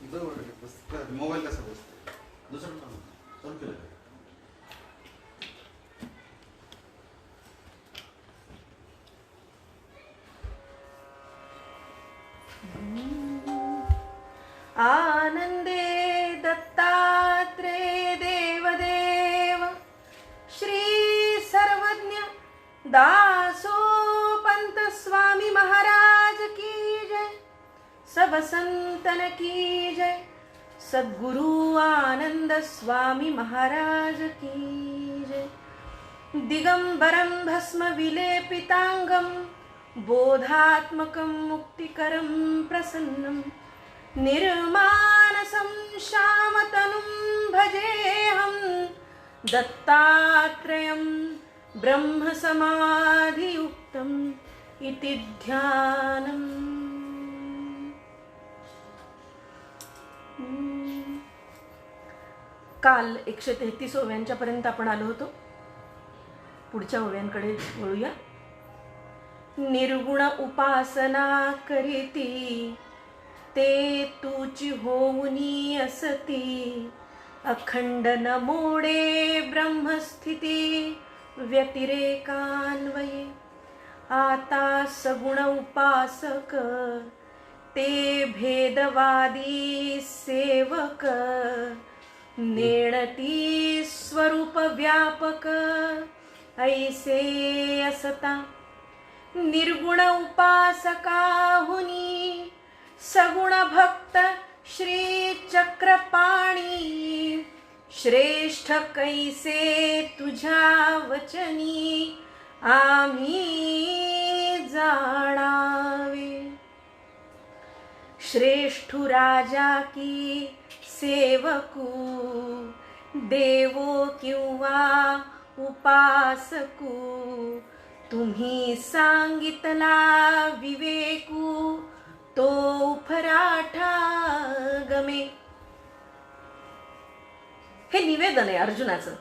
Mobile कसा बसतो दुसरं चालू केलं आनंदे दत्तात्रेय देवदेव श्री सर्वज्ञ दासोपंत स्वामी महाराज की जय। सब संतन की जय। सद्गुरु आनंद स्वामी महाराज की जय। दिगंबरं भस्म विलेपितांगं बोधात्मकं मुक्तिकरं प्रसन्नं निर्मानसं श्यामतनुं भजेऽहं दत्तात्रेयं ब्रह्मसमाधियुक्तम् इति ध्यानम्। काल 133 ओव्यांच्या पर्यंत आपण आलो होतो. पुढच्या ओव्यांकडे वळूया. निर्गुण उपासना करीती ते तुची होऊनी असती अखंड न मोडे ब्रह्मस्थिती व्यतिरेकान्वये. आता सगुण उपासक ते भेदवादी सेवक नेणती स्वरूप व्यापक ऐसे असता. निर्गुण उपासकाहुनी सगुण भक्त श्री चक्रपाणी श्रेष्ठ कैसे तुझ्या वचनी आम्ही जाणावे. श्रेष्ठु राजा की सेवकू देवो किंवा उपासकू तुम्ही सांगितला विवेकू तो फराठा गमे. हे निवेदन आहे अर्जुनाचं.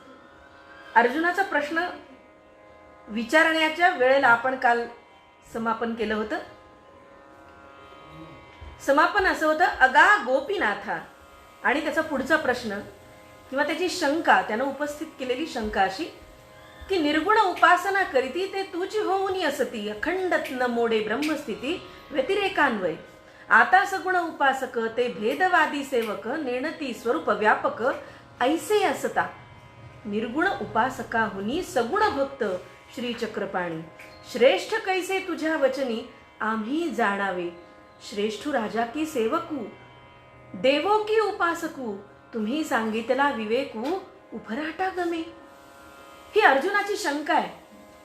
अर्जुनाचा प्रश्न विचारण्याच्या वेळेला आपण काल समापन केलं होतं. समापन असं होतं, अगा गोपीनाथा. आणि त्याचा पुढचा प्रश्न किंवा त्याची शंका, त्यानं उपस्थित केलेली शंका अशी की निर्गुण उपासना करीती ते तुझी होऊनी असती अखंडत न मोडे ब्रह्मस्थिती व्यतिरेकान्वय. आता सगुण उपासक ते भेदवादी सेवक नेणती स्वरूप व्यापक ऐसे असता. निर्गुण उपासकाहुनी सगुण भक्त श्री चक्रपाणी श्रेष्ठ कैसे तुझ्या वचनी आम्ही जाणावे. श्रेष्ठ राजा की सेवकू देवो की उपासकू तुम्ही सांगितला विवेकू उफराटा गमे. ही अर्जुनाची शंका आहे,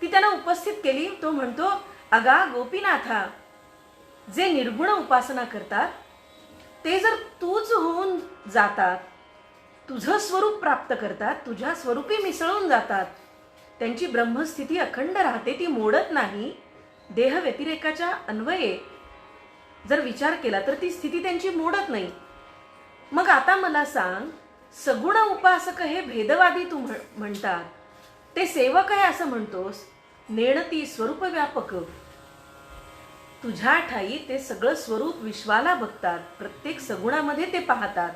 ती त्यानं उपस्थित केली. तो म्हणतो, अगा गोपीनाथा, जे निर्गुण उपासना करतात ते जर तूच होऊन जातात, तुझं स्वरूप प्राप्त करतात, तुझ्या स्वरूपी मिसळून जातात, त्यांची ब्रह्मस्थिती अखंड राहते, ती मोडत नाही. देह व्यतिरेकाच्या अन्वये जर विचार केला तर ती स्थिती त्यांची मोडत नाही. मग आता मला सांग, सगुण उपासक हे भेदवादी तू म्हणतात, ते सेवक आहे असं म्हणतोस. नेणती स्वरूप व्यापक तुझ्या ठाई ते सगळं स्वरूप विश्वाला बघतात, प्रत्येक सगुणामध्ये ते पाहतात.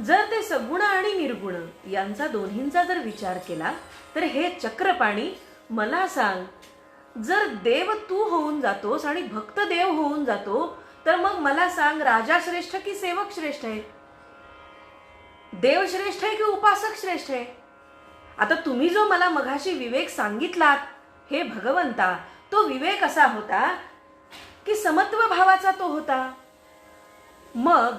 जर ते सगुण आणि निर्गुण यांचा दोन्हींचा जर विचार केला तर हे चक्रपाणी मला सांग, जर देव तू होऊन जातोस आणि भक्त देव होऊन जातो तर मग मला सांग, राजा श्रेष्ठ की सेवक श्रेष्ठ आहे? देव श्रेष्ठ आहे की उपासक श्रेष्ठ आहे? आता तुम्ही जो मला मघाशी विवेक सांगितलात हे भगवंता, तो विवेक असा होता की समत्व भावाचा तो होता. मग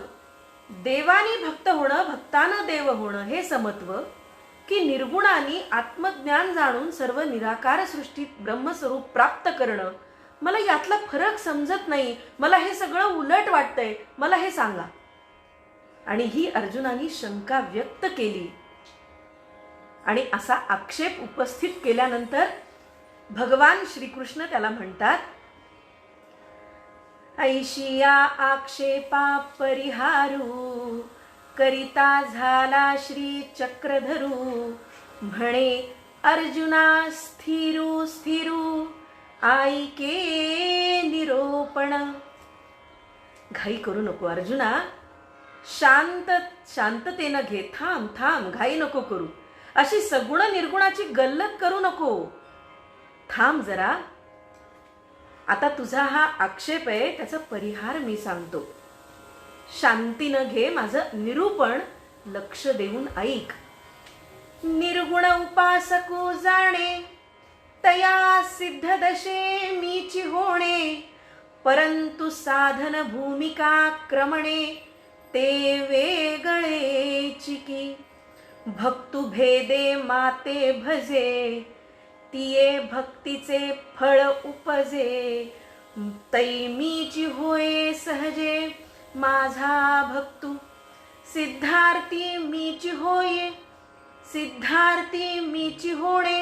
देवानी भक्त होणं, भक्तानं देव होणं हे समत्व, की निर्गुणानी आत्मज्ञान जाणून सर्व निराकार सृष्टीत ब्रह्मस्वरूप प्राप्त करणं? मला यातला फरक समजत नाही. मला हे सगळं उलट वाटतंय, मला हे सांगा. आणि ही अर्जुनानी शंका व्यक्त केली. आणि असा आक्षेप उपस्थित केल्यानंतर भगवान श्रीकृष्ण त्याला म्हणतात, ऐशिया आक्षेपा परिहारू करिता झाला श्री चक्रधरू. म्हणे अर्जुना स्थिरू स्थिरू ऐके निरोपण. घाई करू नको अर्जुना, शांततेनं घे. थांब थांब, घाई नको करू. अशी सगुण निर्गुणाची गल्लत करू नको. थांब जरा. आता तुझा हा आक्षेप आहे, त्याचा परिहार मी सांगतो. शांतीनं घे माझं निरूपण, लक्ष देऊन ऐक. निर्गुण उपासको जाणे, तया सिद्ध दशे मीची होणे. परंतु साधन भूमिका क्रमणे, ते वेगळेची की. भक्तु भेदे माते भजे, तिये भक्तीचे फळ उपजे. तै मीची होय सहजे, माझा भक्तू. सिद्धार्थी मीची होय, सिद्धार्थी मीची होणे.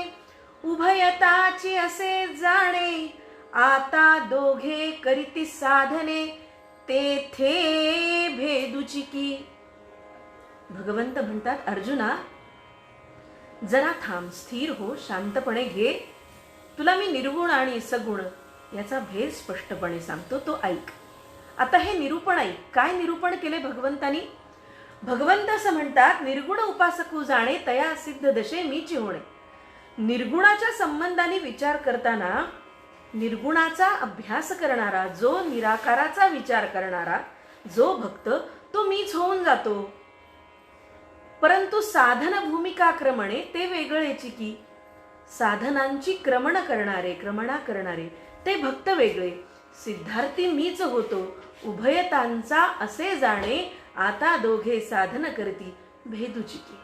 उभयताची असे जाणे, आता दोघे करीती साधने. तेथे भेदुची की. भगवंत म्हणतात, अर्जुना जरा थांब, स्थिर हो, शांतपणे घे. तुला मी निर्गुण आणि सगुण याचा भेद स्पष्टपणे सांगतो, तो ऐक. आता हे निरूपण ऐक. काय निरूपण केले भगवंतानी? भगवंत असं म्हणतात, निर्गुण उपासकू जाणे, तया सिद्ध दशे मीची होणे. निर्गुणाच्या संबंधाने विचार करताना निर्गुणाचा अभ्यास करणारा, जो निराकाराचा विचार करणारा जो भक्त, तो मीच होऊन जातो. परंतु साधन भूमिका क्रमणे, ते वेगळेची की. साधनांची क्रमणा करणारे ते भक्त वेगळे. सिद्धार्थी मीच होतो. उभयतांचा असे जाणे, आता दोघे साधन करती भेदुची की.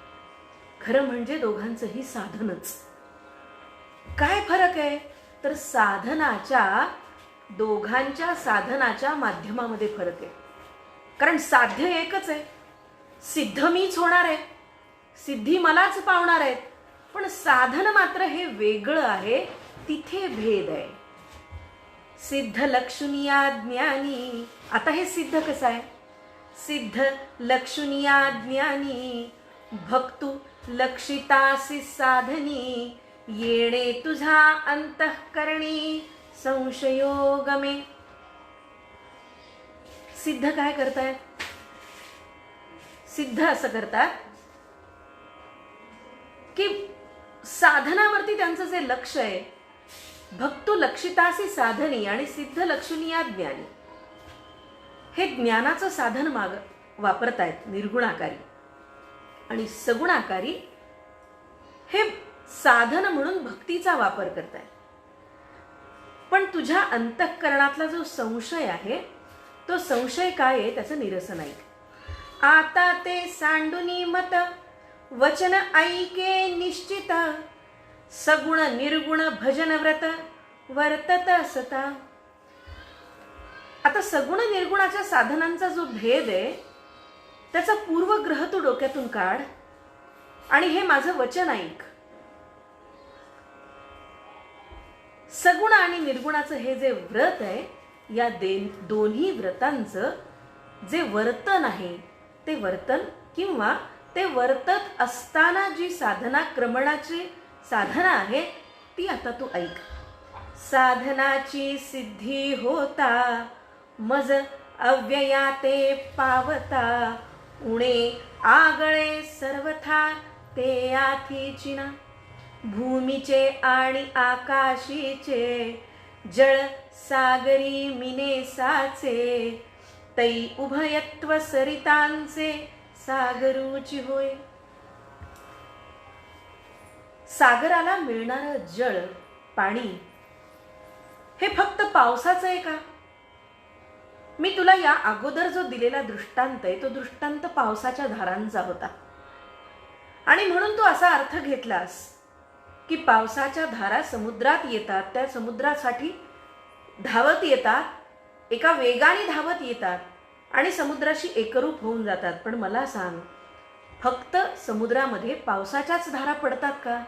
खरं म्हणजे दोघांचंही साधनच. काय फरक आहे? तर दोघांच्या साधनाच्या माध्यमामध्ये फरक आहे. कारण साध्य एकच आहे. सिद्ध मीच होणार आहे, सिद्धी मलाच पावणार आहेत. पण साधन मात्र हे वेगळं आहे, तिथे भेद आहे. सिद्ध लक्षुनिया ज्ञानी. आता हे सिद्ध कसं आहे? सिद्ध लक्षुनिया ज्ञानी, भक्तु लक्षितासी साधनी. येणे तुझा अंतःकरणी, संशयोगमे. सिद्ध काय करतायत? सिद्ध असं करतात की साधनावरती त्यांचं जे लक्ष आहे, भक्तु लक्षितासी साधनी आणि सिद्ध लक्षुनिया ज्ञानी, हे ज्ञानाचं साधन वापरतायत निर्गुणाकारी. आणि सगुणाकारी हे साधन म्हणून भक्तीचा वापर करतायत. पण तुझ्या अंतःकरणातला जो संशय आहे, तो संशय काय आहे त्याचं निरसन ऐक. आता ते सांडुनी मत, वचन ऐके निश्चित. सगुण निर्गुण भजन व्रत, वर्तत सता. आता सगुण निर्गुणाच्या साधनांचा जो भेद आहे, त्याचा पूर्वग्रह तू डोक्यातून काढ आणि हे माझं वचन ऐक. सगुण आणि निर्गुणाचं हे जे व्रत आहे, या दोन्ही व्रतांचं जे वर्तन आहे, ते वर्तन किंवा ते वर्तत असताना जी साधना क्रमणाची साधना आहे, ती आता तू ऐक. साधनाची सिद्धी होता, मज अव्यया ते पावता. उणे आगळे सर्वथा ते आथीचिना. भूमीचे आणि आकाशीचे, जळ सागरी मिने साचे. तै उभयत्व सरितांचे, सागरूची होय. सागराला मिळणारं जळ, पाणी, हे फक्त पावसाचं आहे का? मी तुला या अगोदर जो दिलेला दृष्टांत आहे, तो दृष्टांत पावसाच्या धारांचा होता. आणि म्हणून तू असा अर्थ घेतलास की पावसाच्या धारा समुद्रात येतात, त्या समुद्रासाठी धावत येतात, एका वेगाने धावत येतात आणि समुद्राशी एकरूप होऊन जातात. पण मला सांग, फक्त समुद्रामध्ये पावसाच्याच धारा पडतात का?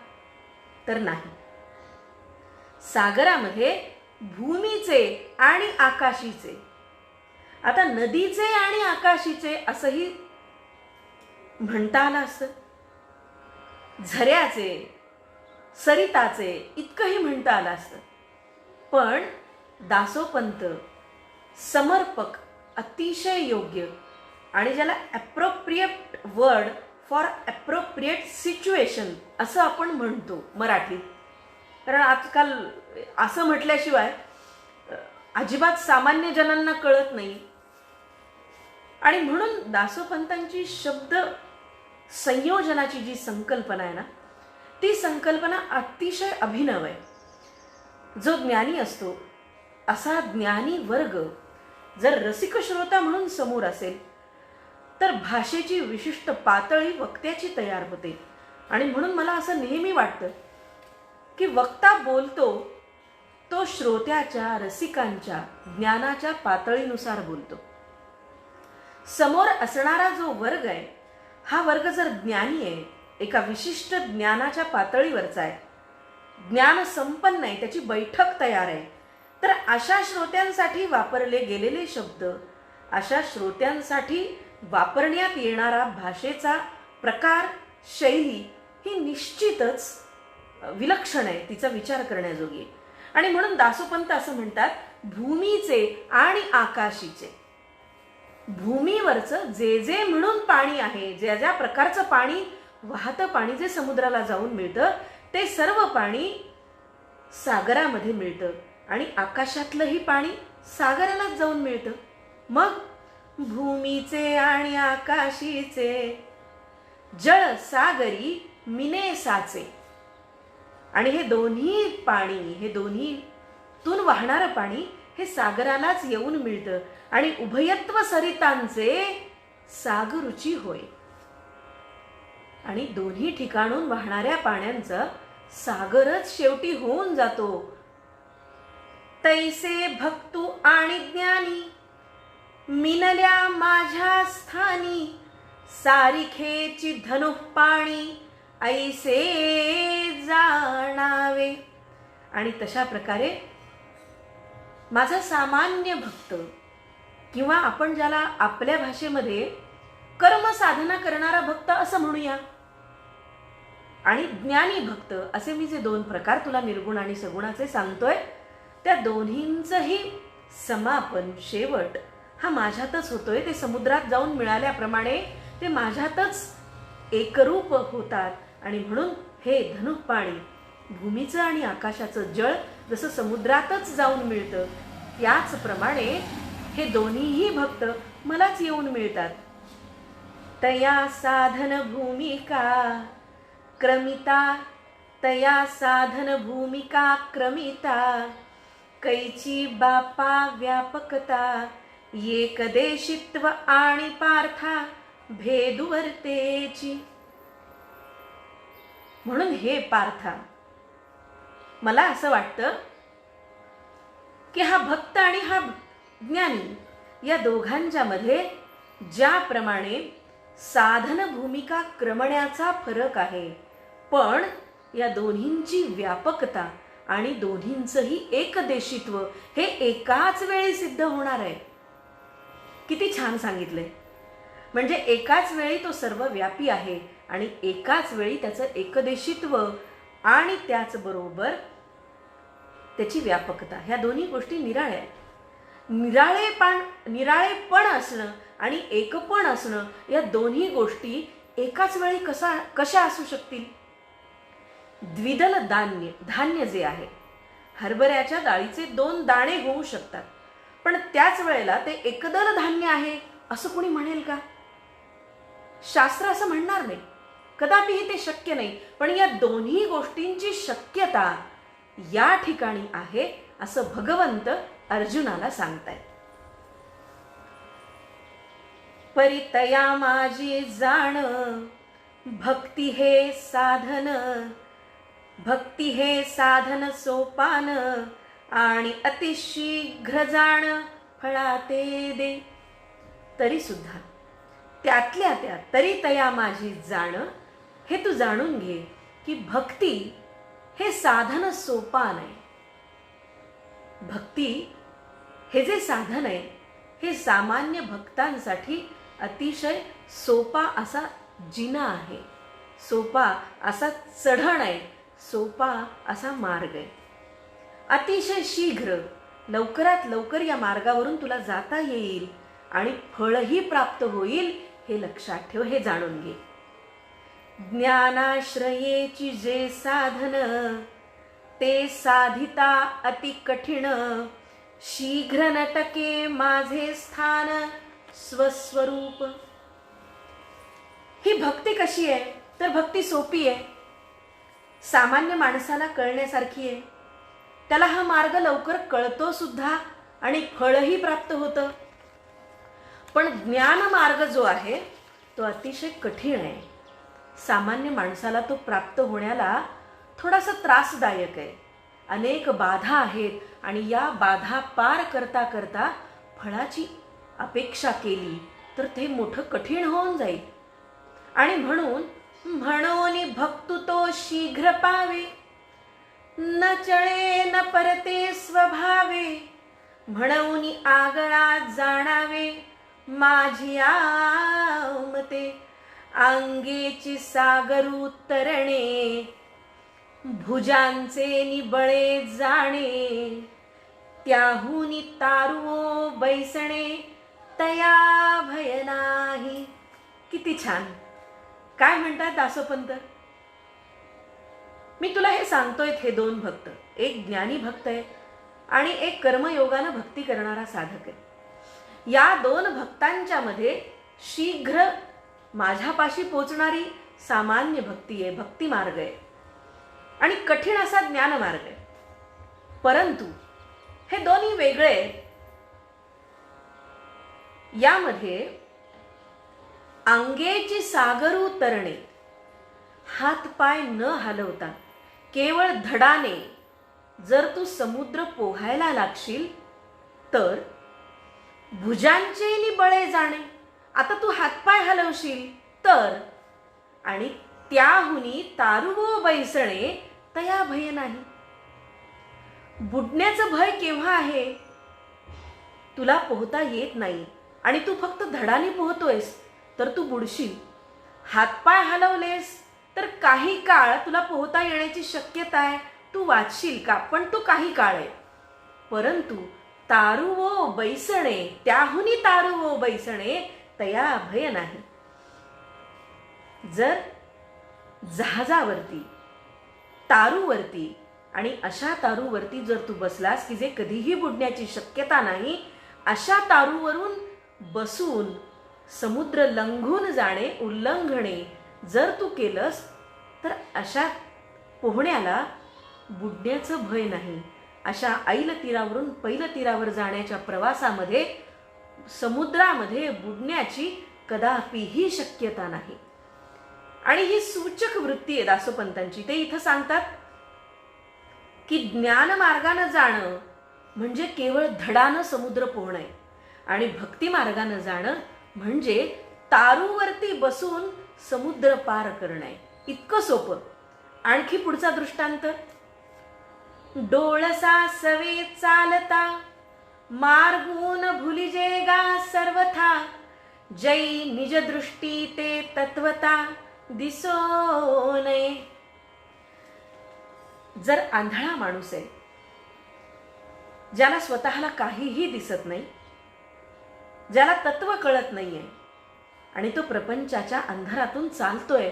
तर नाही. सागरामध्ये भूमीचे आणि आकाशीचे, आता नदीचे आणि आकाशीचे असंही म्हणता आलं असतं, झऱ्याचे, सरिताचे इतकंही म्हणता आलं असतं. पण दासोपंत समर्पक, अतिशय योग्य आणि ज्याला appropriate word for appropriate situation असं आपण म्हणतो मराठीत. कारण आजकाल असं म्हटल्याशिवाय अजिबात सामान्य जनांना कळत नाही. आणि म्हणून दासोपंतांची शब्द संयोजनाची जी संकल्पना आहे ना, ती संकल्पना अतिशय अभिनव आहे. जो ज्ञानी असतो असा ज्ञानी वर्ग जर रसिक श्रोता म्हणून समोर असेल तर भाषेची विशिष्ट पातळी वक्त्याची तयार होते. आणि म्हणून मला असं नेहमी वाटतं की वक्ता बोलतो तो श्रोत्याच्या, रसिकांच्या ज्ञानाच्या पातळीनुसार बोलतो. समोर असणारा जो वर्ग आहे हा वर्ग जर ज्ञानी आहे, एका विशिष्ट ज्ञानाच्या पातळीवरचा आहे, ज्ञान संपन्न आहे, त्याची बैठक तयार आहे, तर अशा श्रोत्यांसाठी वापरले गेलेले शब्द, अशा श्रोत्यांसाठी वापरण्यात येणारा भाषेचा प्रकार, शैली ही निश्चितच विलक्षण आहे, तिचा विचार करण्याजोगी आहे. आणि म्हणून दासोपंत असं म्हणतात, भूमीचे आणि आकाशीचे. भूमीवरचं जे जे म्हणून पाणी आहे, ज्या ज्या प्रकारचं पाणी, वाहतं पाणी जे समुद्राला जाऊन मिळतं, ते सर्व पाणी सागरामध्ये मिळतं. आणि आकाशातलंही पाणी सागरालाच जाऊन मिळतं. मग भूमीचे आणि आकाशीचे, जळ सागरी मिने साचे. आणि हे दोन्ही पाणी, हे दोन्हीतून वाहणारं पाणी हे सागरालाच येऊन मिळतं. आणि उभयत्व सरितांचे सागरुची होय. आणि दोन्ही ठिकाणून वाहणाऱ्या पाण्यांचा सागरच शेवटी होऊन जातो. तैसे भक्तू आणि ज्ञानी मिनल्या माझ्या स्थानी, सारिखेची धनुः पाणी ऐसे जाणावे. आणि तशा प्रकारे माझा सामान्य भक्त, किंवा आपण ज्याला आपल्या भाषेमध्ये कर्म साधना करणारा भक्त असं म्हणूया, आणि ज्ञानी भक्त असे मी जे दोन प्रकार तुला निर्गुण आणि सगुणाचे सांगतोय, त्या दोन्हींचंही समापन, शेवट हा माझ्यातच होतोय. ते समुद्रात जाऊन मिळाल्याप्रमाणे ते माझ्यातच एकरूप होतात. आणि म्हणून हे धनुः पाणी, भूमीचं आणि आकाशाचं जळ जसं समुद्रातच जाऊन मिळतं, त्याचप्रमाणे हे दोन्हीही भक्त मलाच येऊन मिळतात. तया साधन भूमिका क्रमिता, तया साधन भूमिका क्रमिता, कैची बापा व्यापकता, एकदेशित्व आणि पार्था भेदुवर्तेची. म्हणून हे पार्था, मला असं वाटतं की हा भक्त आणि हा ज्ञानी या दोघांच्या मध्ये ज्याप्रमाणे साधन भूमिका क्रमण्याचा फरक आहे, पण या दोन्हींची व्यापकता आणि दोन्हींचंही एकदेशित्व हे एकाच वेळी सिद्ध होणार आहे. किती छान सांगितलंय. म्हणजे एकाच वेळी तो सर्वव्यापी आहे आणि एकाच वेळी त्याचं एकदेशित्व आणि त्याचबरोबर त्याची व्यापकता, ह्या दोन्ही गोष्टी निराळ्या आहेत. निराळेपण असणं आणि एकपण असणं, या दोन्ही गोष्टी एकाच वेळी कशा असू शकतील? द्विदल धान्य जे आहे, हरभऱ्याच्या डाळीचे 2 दाणे होऊ शकतात, पण त्याच वेळेला ते एकदल धान्य आहे असं कोणी म्हणेल का? शास्त्र असं म्हणणार नाही, कदापिही ते शक्य नाही. पण या दोन्ही गोष्टींची शक्यता या ठिकाणी आहे असं भगवंत अर्जुनाला सांगतायत. परितया माझी जाण, भक्ती हे साधन, भक्ती हे साधन सोपान, आणि अतिशीघ्र जाण फळाते दे. तरी सुद्धा त्यातल्या त्यात तरी तया माझी जाण, हे तू जाणून घे की भक्ती हे साधन सोपान आहे. भक्ती हे जे साधन आहे हे सामान्य भक्तांसाठी अतिशय सोपा असा जिना आहे, सोपा असा चढण आहे, सोपा असा मार्ग आहे. अतिशय शीघ्र, लवकरात लवकर या मार्गावरून तुला जाता येईल आणि फळही प्राप्त होईल हे लक्षात ठेव, हे जाणून घे. ज्ञानाश्रयेची जे साधन ते साधिता अति कठीण, शीघ्र नटके माझे स्थान स्वस्वरूप. ही भक्ती कशी आहे तर भक्ती सोपी आहे, सामान्य माणसाला कळण्यासारखी आहे. त्याला हा मार्ग लवकर कळतो सुद्धा आणि फळही प्राप्त होतं. पण ज्ञान मार्ग जो आहे तो अतिशय कठीण आहे. सामान्य माणसाला तो प्राप्त होण्याला थोडासा त्रासदायक आहे. अनेक बाधा आहेत आणि या बाधा पार करता करता फळाची अपेक्षा केली तर ते मोठं कठीण होऊन जाईल. आणि म्हणून भक्तु तो शीघ्र पावे, न चळे न परते स्वभावे. म्हणून आगळा जाणावे माझी मते, अंगेची सागरू तरणे भुजांचे निबळे जाणे. त्याहून तारुओ बैसणे तया भय नाही. किती छान. काय म्हणतात दासोपंत? मी तुला हे सांगतोय, हे दोन भक्त, एक ज्ञानी भक्त आहे आणि एक कर्मयोगानं भक्ती करणारा साधक आहे. या दोन भक्तांच्या मध्ये शीघ्र माझ्यापाशी पोचणारी सामान्य भक्ती आहे, भक्ती मार्ग आहे, आणि कठीण असा ज्ञान मार्ग आहे. परंतु हे दोन्ही वेगळे आहेत. यामध्ये अंगेची सागरू तरणे, हात पाय न हलवता केवळ धडाने जर तू समुद्र पोहायला लागशील तर भुजांचे निबळे जाणे. आता तू हातपाय हलवशील तर, आणि त्याहुनी तारुवो बैसणे तया भय नाही. बुडण्याचं भय केव्हा आहे? तुला पोहता येत नाही आणि तू फक्त धडाने पोहतोयस तर तू बुडशील. हातपाय हलवलेस तर काही काळ तुला पोहता येण्याची शक्यता आहे, तू वाचशील का, पण तू काही काळ आहे. परंतु तारुवो बैसणे, त्याहुनी तारुवो बैसणे तया भय नाही. जर जहाजावरती, तारूवरती, आणि अशा तारूवरती जर तू बसलास की जे कधीही बुडण्याची शक्यता नाही, अशा तारूवरून बसून समुद्र लंघून जाणे, उल्लंघणे जर तू केलंस तर अशा पोहण्याला बुडण्याचं भय नाही. अशा ऐल तीरावरून पैल तीरावर जाण्याच्या प्रवासामध्ये समुद्रामध्ये बुडण्याची कदापिही शक्यता नाही. आणि ही सूचक वृत्ती आहे दासोपंतांची. ते इथं सांगतात की ज्ञान मार्गानं जाणं म्हणजे केवळ धडानं समुद्र पोहणं आणि भक्ती मार्गानं जाणं म्हणजे तारूवरती बसून समुद्र पार करणं. इतकं सोपं. आणखी पुढचा दृष्टांत. डोळसा सवे चालता मार्गून भुलिजे गा सर्वथा, जै निज दृष्टी ते तत्वता दिसो नये. जर आंधळा माणूस आहे, ज्याला स्वतःला काहीही दिसत नाही, ज्याला तत्व कळत नाहीये आणि तो प्रपंचाच्या अंधारातून चालतोय,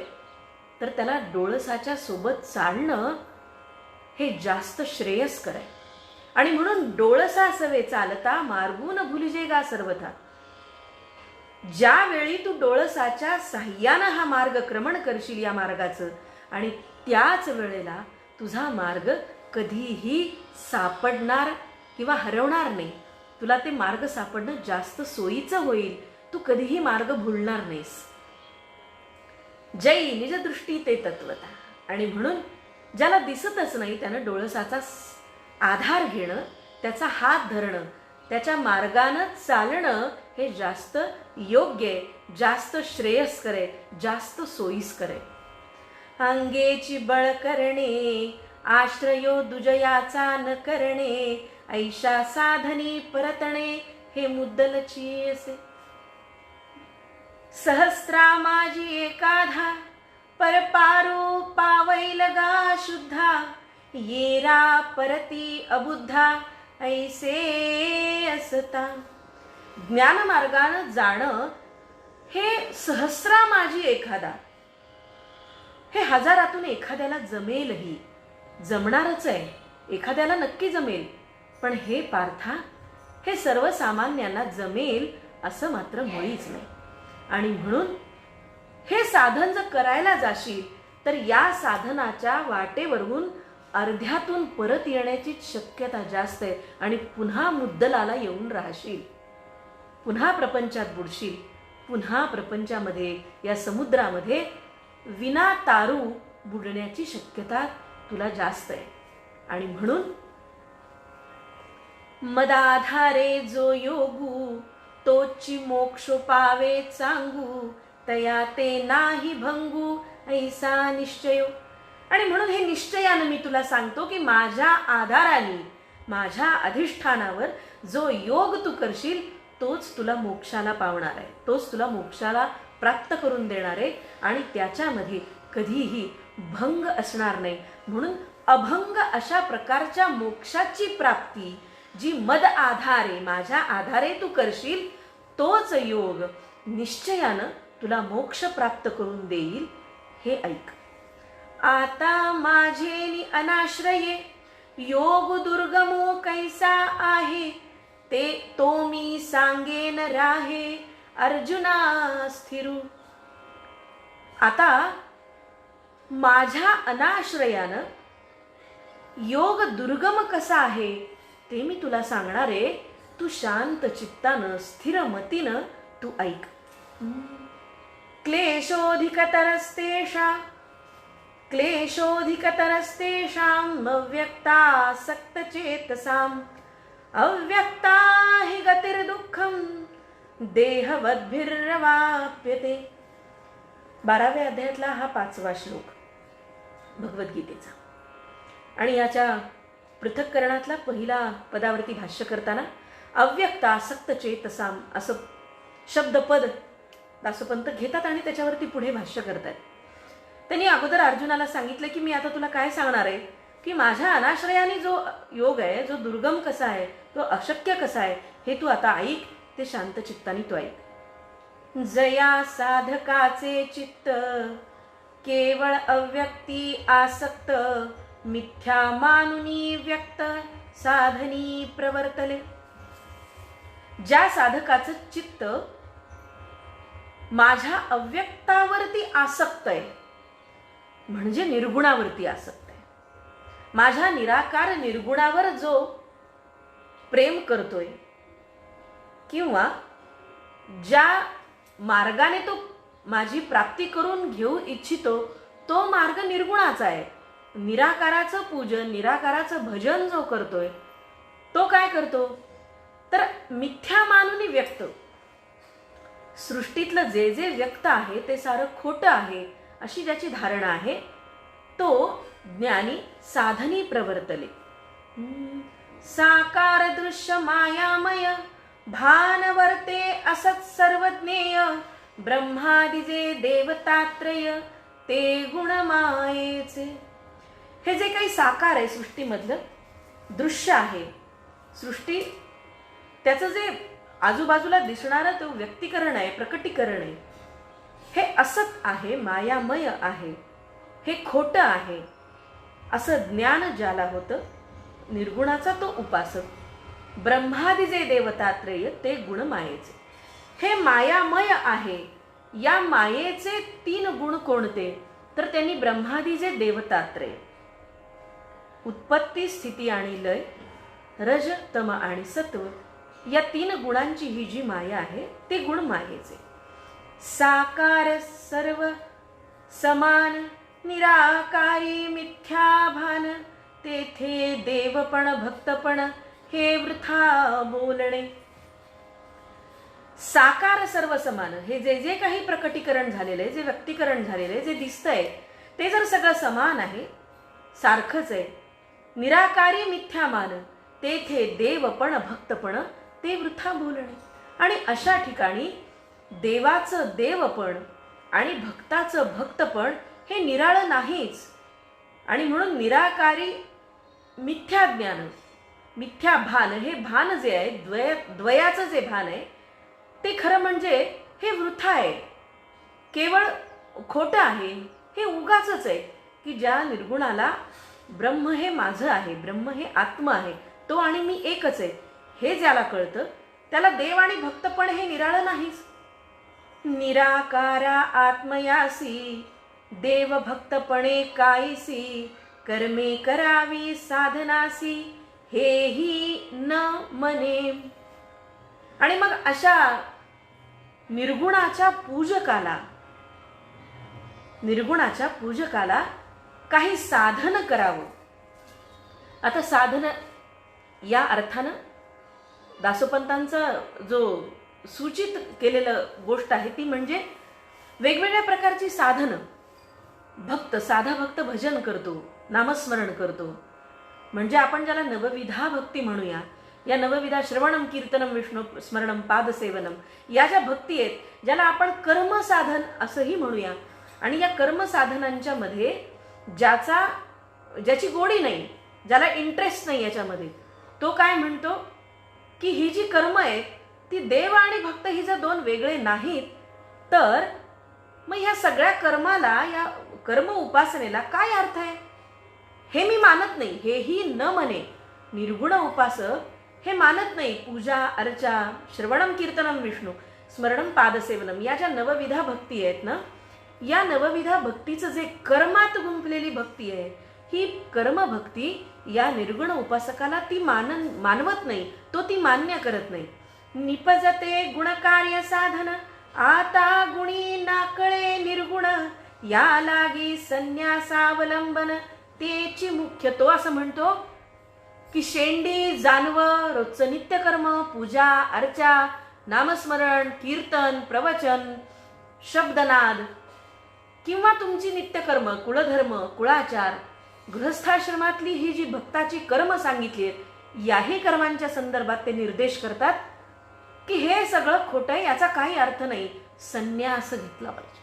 तर त्याला डोळसाच्या सोबत चालणं हे जास्त श्रेयस्कर आहे. आणि म्हणून डोळसा सवे चालता मार्गून भुलिजे गा सर्वथा. ज्यावेळी तू डोळसाच्या साह्यानं हा मार्ग क्रमण करशील या मार्गाचं, आणि त्याच वेळेला तुझा मार्ग कधीही सापडणार किंवा हरवणार नाही. तुला ते मार्ग सापडणं जास्त सोयीचं होईल. तू कधीही मार्ग भुलणार नाहीस. जै निज दृष्टी ते तत्वता. आणि म्हणून ज्याला दिसतच नाही त्यानं डोळसाचा आधार घेणं, त्याचा हात धरणं, त्याच्या मार्गानं चालणं हे जास्त योग्य आहे, जास्त श्रेयस्कर आहे, जास्त सोयीस्कर आहे. अंगेची बळ करणे आश्रयो दुजयाचा न करणे, ऐशा साधनी परतणे हे मुद्दलची असे. सहस्रा माझी एकाधा परपारू पावैल गा शुद्धा, येरा परती अबुद्धा ऐसे असता. ज्ञानमार्गानं जाणं हे सहस्रामाजी एखादा, हे हजारातून एखाद्याला जमेलही, जमणारच आहे, एखाद्याला नक्की जमेल. पण हे पार्था, हे सर्वसामान्यांना जमेल असं मात्र मुळीच नाही. आणि म्हणून हे साधन जर करायला जाशील तर या साधनाच्या वाटेवरून अर्ध्यातून परत येण्याची शक्यता जास्त आहे आणि पुन्हा मुद्दलाला येऊन राहशील, पुन्हा प्रपंचात बुडशील, पुन्हा प्रपंचामध्ये या समुद्रामध्ये विना तारू बुडण्याची शक्यता तुला जास्त आहे. आणि म्हणून मदाधारे जो योगू तोची मोक्ष पावे चांगू, तया ते नाही भंगू ऐसा निश्चयो. आणि म्हणून हे निश्चयानं मी तुला सांगतो की माझ्या आधाराने, माझ्या अधिष्ठानावर जो योग तू करशील तोच तुला मोक्षाला पावणार आहे, तोच तुला मोक्षाला प्राप्त करून देणार आहे आणि त्याच्यामध्ये कधीही भंग असणार नाही. म्हणून अभंग अशा प्रकारच्या मोक्षाची प्राप्ती जी मद आधारे, माझ्या आधारे तू करशील तोच योग निश्चयानं तुला मोक्ष प्राप्त करून देईल. हे ऐक. आता माझे अनाश्रये योग दुर्गमो कैसा आहे, ते तो मी सांगेन राहे अर्जुना स्थिरू. आता माझ्या अनाश्रयानं योग दुर्गम कसा आहे ते मी तुला सांगणार आहे. तू शांत चित्तानं, स्थिर मतीनं तू ऐक. क्लेशोधिकतरस्तेषाम् अव्यक्तासक्तचेतसाम् अव्यक्ता हि गतिर्दुःखं देहवद्भिर्वाप्यते. 12व्या अध्यायातला हा 5वा श्लोक भगवद्गीतेचा. आणि याच्या पृथक्करणातला पहिला पदावरती भाष्य करताना अव्यक्तासक्त चेतसाम असं शब्दपद दासोपंत घेतात आणि त्याच्यावरती पुढे भाष्य करतात. त्यांनी अगोदर अर्जुनाला सांगितलं की मी आता तुला काय सांगणार आहे की माझ्या अनाश्रयाने जो योग आहे, जो दुर्गम कसा आहे, तो अशक्य कसा आहे, हे तू आता ऐक. ते शांत चित्ताने तू ऐक. जया साधकाचे चित्त केवळ अव्यक्ती आसक्त, मिथ्या मानुनी व्यक्त साधनी प्रवर्तले. ज्या साधकाचं चित्त माझ्या अव्यक्तावरती आसक्त आहे, म्हणजे निर्गुणावरती आसक्त आहे, माझ्या निराकार निर्गुणावर जो प्रेम करतोय किंवा ज्या मार्गाने तो माझी प्राप्ती करून घेऊ इच्छितो तो मार्ग निर्गुणाचा आहे. निराकाराचं पूजन, निराकाराचं भजन जो करतोय तो काय करतो तर मिथ्या मानुनी व्यक्त. सृष्टीतलं जे जे व्यक्त आहे ते सारं खोटं आहे अशी ज्याची धारणा आहे तो ज्ञानी साधनी प्रवर्तले. साकार दृश्य मायामय भानवर्ते असत सर्वज्ञेय, ब्रह्मादिजे देवतात्रय ते गुणमायेचे. हे जे काही साकार आहे, सृष्टीमधलं दृश्य आहे, सृष्टी त्याचं जे आजूबाजूला दिसणारं तो व्यक्तीकरण आहे, प्रकटीकरण आहे, हे असत आहे, मायामय आहे, हे खोटं आहे असं ज्ञान ज्याला होतं, निर्गुणाचा तो उपासक. ब्रह्मादिजे देवतात्रय ते गुणमायेचे. हे मायामय आहे, या मायेचे 3 गुण कोणते तर त्यांनी ब्रह्मादिजे देवतात्रय, उत्पत्ती स्थिती आणि लय, रज तम आणि सत्व, या 3 गुणांची ही जी माया आहे ते गुण मायेचे. साकार सर्व समान निराकारी मिथ्या भान, तेथे देवपण भक्तपण हे वृथा बोलणे. साकार सर्व समान, हे जे जे काही प्रकटीकरण झालेलं आहे, जे व्यक्तीकरण झालेलं आहे, जे दिसतंय ते जर सगळं समान आहे, सारखंच आहे. निराकारी मिथ्यामान, तेथे देवपण भक्तपण ते वृथा बोलणे. आणि अशा ठिकाणी देवाचं देवपण आणि भक्ताचं भक्तपण हे निराळं नाहीच. आणि म्हणून निराकारी मिथ्या ज्ञान, मिथ्या भान, हे भान जे आहे द्वयाचं जे भान आहे ते खरं म्हणजे हे वृथा आहे, केवळ खोटं आहे, हे उगाचच आहे की ज्या निर्गुणाला ब्रह्म हे माझं आहे, ब्रह्म हे आत्मा आहे, तो आणि मी एकच आहे, हे ज्याला कळतं त्याला देव आणि भक्तपण हे निराळं नाहीच. निराकारा आत्मयासी देव भक्तपणे कायसी कर्मे करावी साधनासी हेही न मने. आणि मग अशा निर्गुणाच्या पूजकाला काही साधन करावं. आता साधन या अर्थानं दासोपंतांचा जो सूचित केलेलं गोष्ट आहे ती म्हणजे वेगवेगळ्या प्रकारची साधनं. साधा भक्त भजन करतो, नामस्मरण करतो, म्हणजे आपण ज्याला नवविधा भक्ती म्हणूया. या नवविधा श्रवणम कीर्तनम विष्णू स्मरणम पादसेवनम या ज्या भक्ती आहेत, ज्याला आपण कर्मसाधन असंही म्हणूया. आणि या कर्मसाधनांच्या मध्ये ज्याची गोडी नाही, ज्याला इंटरेस्ट नाही याच्यामध्ये, तो काय म्हणतो की ही जी कर्म आहेत ती देव आणि भक्त ही जर दोन वेगळे नाहीत, तर मग ह्या सगळ्या कर्माला, या कर्म उपासनेला काय अर्थ आहे, हे मी मानत नाही, हेही न म्हणे. निर्गुण उपासक हे मानत नाही. पूजा अर्चा श्रवणम कीर्तनम विष्णू स्मरणम पादसेवनम या ज्या नवविधा भक्ती आहेत ना, या नवविधा भक्तीचं जे कर्मात गुंफलेली भक्ती आहे, ही कर्मभक्ती या निर्गुण उपासकाला ती मानवत नाही, तो ती मान्य करत नाही. निपजते गुणकार्य साधन आता गुणी नाकळे निर्गुण या लागी संन्यासावलंबन तेची मुख्य. तो असं म्हणतो की शेंडी जानवं रोजचं नित्यकर्म, पूजा अर्चा नामस्मरण कीर्तन प्रवचन शब्दनाद किंवा तुमची नित्यकर्म कुळधर्म कुळाचार गृहस्थाश्रमातली ही जी भक्ताची कर्म सांगितली आहेत, याही कर्मांच्या संदर्भात ते निर्देश करतात की हे सगळं खोटं आहे, याचा काही अर्थ नाही, संन्यास घेतला पाहिजे,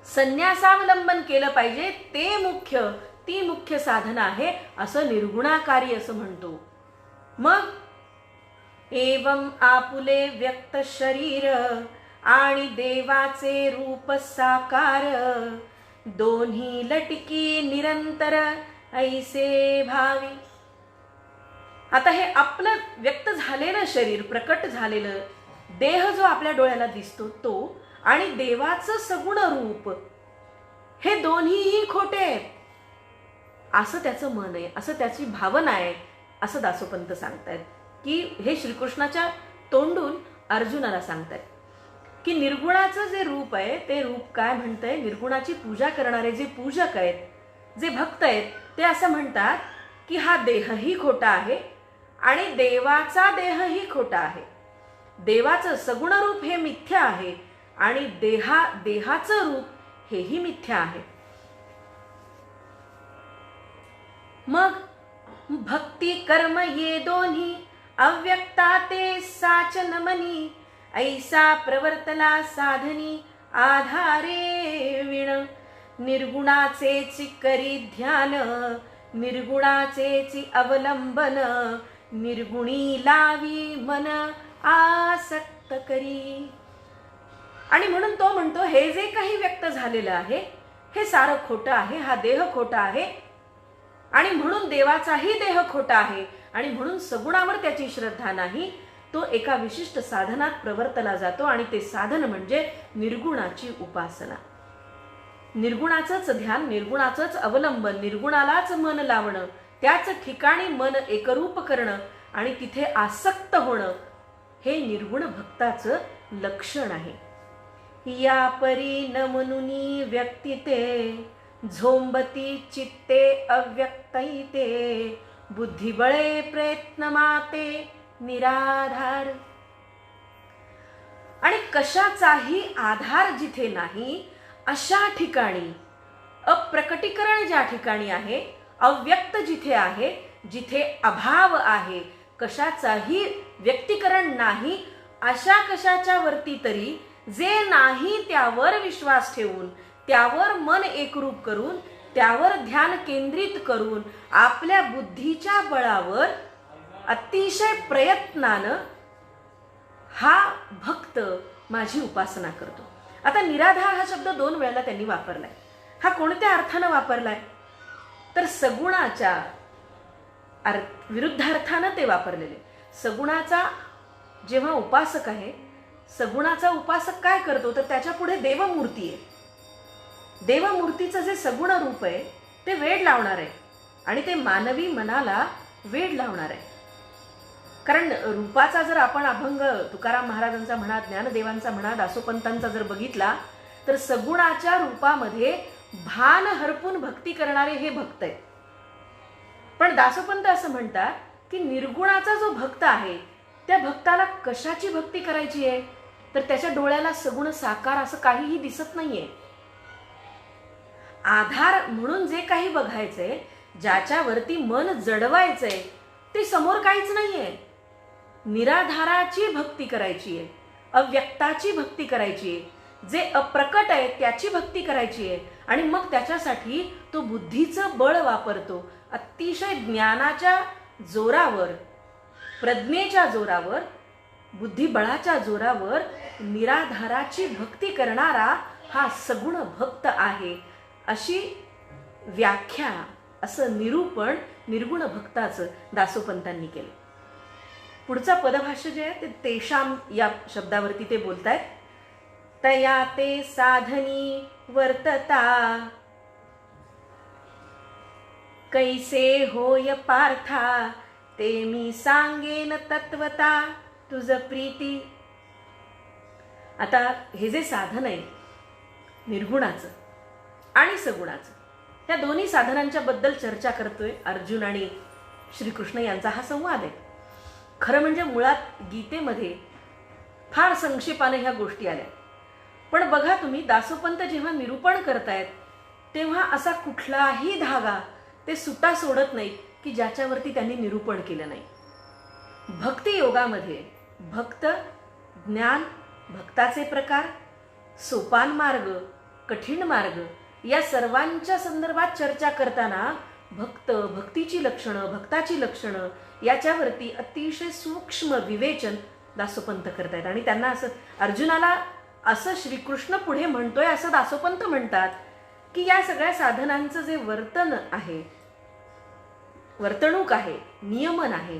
संन्यासावलंबन केलं पाहिजे, ती मुख्य साधना आहे असं निर्गुणाकारी असं म्हणतो. मग एवं आपुले व्यक्त शरीर आणि देवाचे रूप साकार दोन्ही लटकी निरंतर ऐसे भावी. आता हे आपलं व्यक्त झालेलं शरीर, प्रकट झालेलं देह जो आपल्या डोळ्याला दिसतो तो आणि देवाचं सगुण रूप, हे दोन्हीही खोटे आहेत असं त्याचं मन आहे, असं त्याची भावना आहे, असं दासोपंत सांगतायत. की हे श्रीकृष्णाच्या तोंडून अर्जुनाला सांगतायत की निर्गुणाचं जे रूप आहे ते रूप काय म्हणतंय. निर्गुणाची पूजा करणारे जे पूजक आहेत, जे भक्त आहेत, ते असं म्हणतात की हा देहही खोटा आहे आणि देवाचा देहही खोटा आहे. देवाचं सगुण रूप हे मिथ्या आहे आणि देहाचं रूप हेही मिथ्या आहे. मग भक्ती कर्म ये दोन्ही अव्यक्ता ते साचन मनी ऐसा प्रवर्तला साधनी आधारे विण. निर्गुणाचेची करी ध्यान निर्गुणाचेची अवलंबन निर्गुणी लावी मन आसक्त करी. आणि म्हणून तो म्हणतो हे जे काही व्यक्त झालेलं आहे हे सारं खोटं आहे, हा देह खोटा आहे आणि म्हणून देवाचाही देह खोटा आहे आणि म्हणून सगुणावर त्याची श्रद्धा नाही. तो एका विशिष्ट साधनात प्रवर्तला जातो आणि ते साधन म्हणजे निर्गुणाची उपासना, निर्गुणाचंच ध्यान, निर्गुणाचंच अवलंबन, निर्गुणालाच मन लावणं, त्याच ठिकाणी मन एकरूप करणं आणि तिथे आसक्त होणं, हे निर्गुण भक्ताचं लक्षण आहे. या परी न म्हणूनी व्यक्तिते झोंबती चित्ते अव्यक्तैते बुद्धिबळे प्रयत्न माते निराधार. आणि कशाचाही आधार जिथे नाही अशा ठिकाणी, अप्रकटीकरण ज्या ठिकाणी आहे, अव्यक्त जिथे आहे, जिथे अभाव आहे, कशाचाही व्यक्तीकरण नाही, अशा कशाच्या वरती तरी जे नाही त्यावर विश्वास ठेवून, त्यावर मन एकरूप करून, त्यावर ध्यान केंद्रित करून, आपल्या बुद्धीच्या बळावर अतिशय प्रयत्नानं भक्त माझी उपासना करतो. आता निराधार हा शब्द 2 वेळेला त्यांनी वापरलाय. हा कोणत्या अर्थानं वापरलाय? तर सगुणाच्या विरुद्धार्थानं ते वापरलेले. सगुणाचा जेव्हा उपासक आहे, सगुणाचा उपासक काय करतो तर त्याच्या पुढे देवमूर्ती आहे. देवमूर्तीचं जे सगुण रूप आहे ते वेड लावणार आहे आणि ते मानवी मनाला वेड लावणार आहे. कारण रूपाचा जर आपण अभंग तुकाराम महाराजांचा म्हणा, ज्ञानदेवांचा म्हणा, दासोपंतांचा जर बघितला तर सगुणाच्या रूपामध्ये भान हरपून भक्ती करणारे हे भक्त आहेत. पण दासोपंत असं म्हणतात की निर्गुणाचा जो भक्त आहे त्या भक्ताला कशाची भक्ती करायची आहे तर त्याच्या डोळ्याला सगुण साकार असं काहीही दिसत नाहीये. आधार म्हणून जे काही बघायचंय, ज्याच्यावरती मन जडवायचंय ते समोर काहीच नाहीये. निराधाराची भक्ती करायची आहे, अव्यक्ताची भक्ती करायची आहे, जे अप्रकट आहे त्याची भक्ती करायची आहे. आणि मग त्याच्यासाठी तो बुद्धीचं बळ वापरतो. अतिशय ज्ञानाच्या जोरावर, प्रज्ञेच्या जोरावर, बुद्धिबळाच्या जोरावर निराधाराची भक्ती करणारा हा सगुण भक्त आहे, अशी व्याख्या, असं निरूपण निर्गुण भक्ताचं दासोपंतांनी केलं. पुढचं पदभाष्य जे आहे ते तेषाम या शब्दावरती ते बोलतायत. तया ते साधनी वर्तता कैसे होय पार्था, ते मी सांगेन तत्वता तुझ प्रीती. आता हे जे साधन आहे निर्गुणाचं आणि सगुणाचं, या दोन्ही साधनांच्या बद्दल चर्चा करतोय अर्जुन आणि श्रीकृष्ण यांचा हा संवाद आहे. खरं म्हणजे मुळात गीतेमध्ये फार संक्षेपाने ह्या गोष्टी आल्या. पण बघा तुम्ही, दासोपंत जेव्हा निरूपण करतायत तेव्हा असा कुठलाही धागा ते सुटा सोडत नाहीत की ज्याच्यावरती त्यांनी निरूपण केलं नाही. भक्ती योगामध्ये भक्त, ज्ञान, भक्ताचे प्रकार, सोपान मार्ग, कठीण मार्ग या सर्वांच्या संदर्भात चर्चा करताना भक्त, भक्तीची लक्षणं, भक्ताची लक्षणं याच्यावरती अतिशय सूक्ष्म विवेचन दासोपंत करतायत. आणि त्यांना असं, अर्जुनाला असं श्रीकृष्ण पुढे म्हणतोय असं दासोपंत म्हणतात की या सगळ्या साधनांचं जे वर्तन आहे, वर्तणूक आहे, नियमन आहे,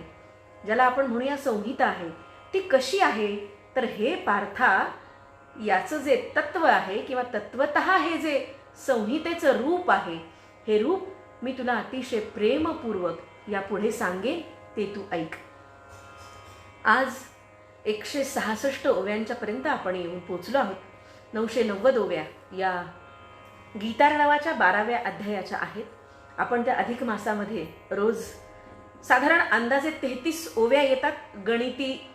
ज्याला आपण म्हणूया संहिता आहे, ती कशी आहे तर हे पार्था, याचं जे तत्व आहे किंवा तत्वतः हे जे संहितेचं रूप आहे, हे रूप मी तुला अतिशय प्रेमपूर्वक यापुढे सांगेन, ते तू ऐक. आज 166 ओव्यांच्या पर्यंत आपण येऊन पोचलो आहोत. 990 ओव्या या गीतार्णवाच्या 12व्या अध्यायाच्या आहेत. आपण त्या अधिक मासामध्ये रोज साधारण अंदाजे 33 ओव्या येतात गणिती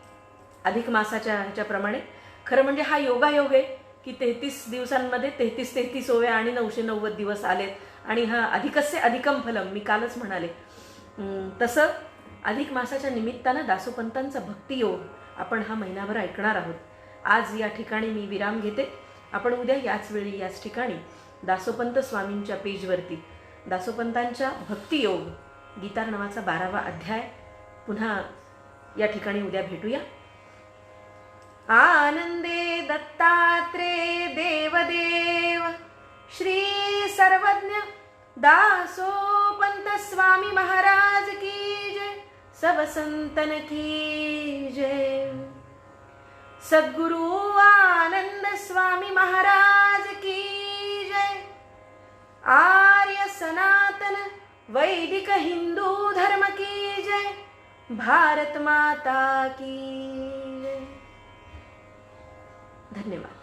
अधिक मासाच्या ह्याच्याप्रमाणे. खरं म्हणजे हा योगायोग आहे की 33 दिवसांमध्ये 33 ओव्या आणि 990 दिवस आलेत. आणि हा अधिकस्य अधिकम फलम, मी कालच म्हणाले तसं अधिक मासाच्या निमित्तानं दासोपंतांचा भक्तियोग आपण हा महिनाभर ऐकणार आहोत. आज या ठिकाणी मी विराम घेते. आपण उद्या याच वेळी याच ठिकाणी दासोपंत स्वामींच्या पेजवरती दासोपंतांच्या भक्तियोग गीतार्णवाचा 12वा अध्याय पुन्हा या ठिकाणी उद्या भेटूया. आनंदे दत्तात्रेय देवदेव श्री सर्वज्ञ दासोपंत स्वामी महाराज की जय. सब संतन की जय. सद्गुरु आनंद स्वामी महाराज की जय. आर्य सनातन वैदिक हिंदू धर्म की जय. भारत माता की जय. धन्यवाद.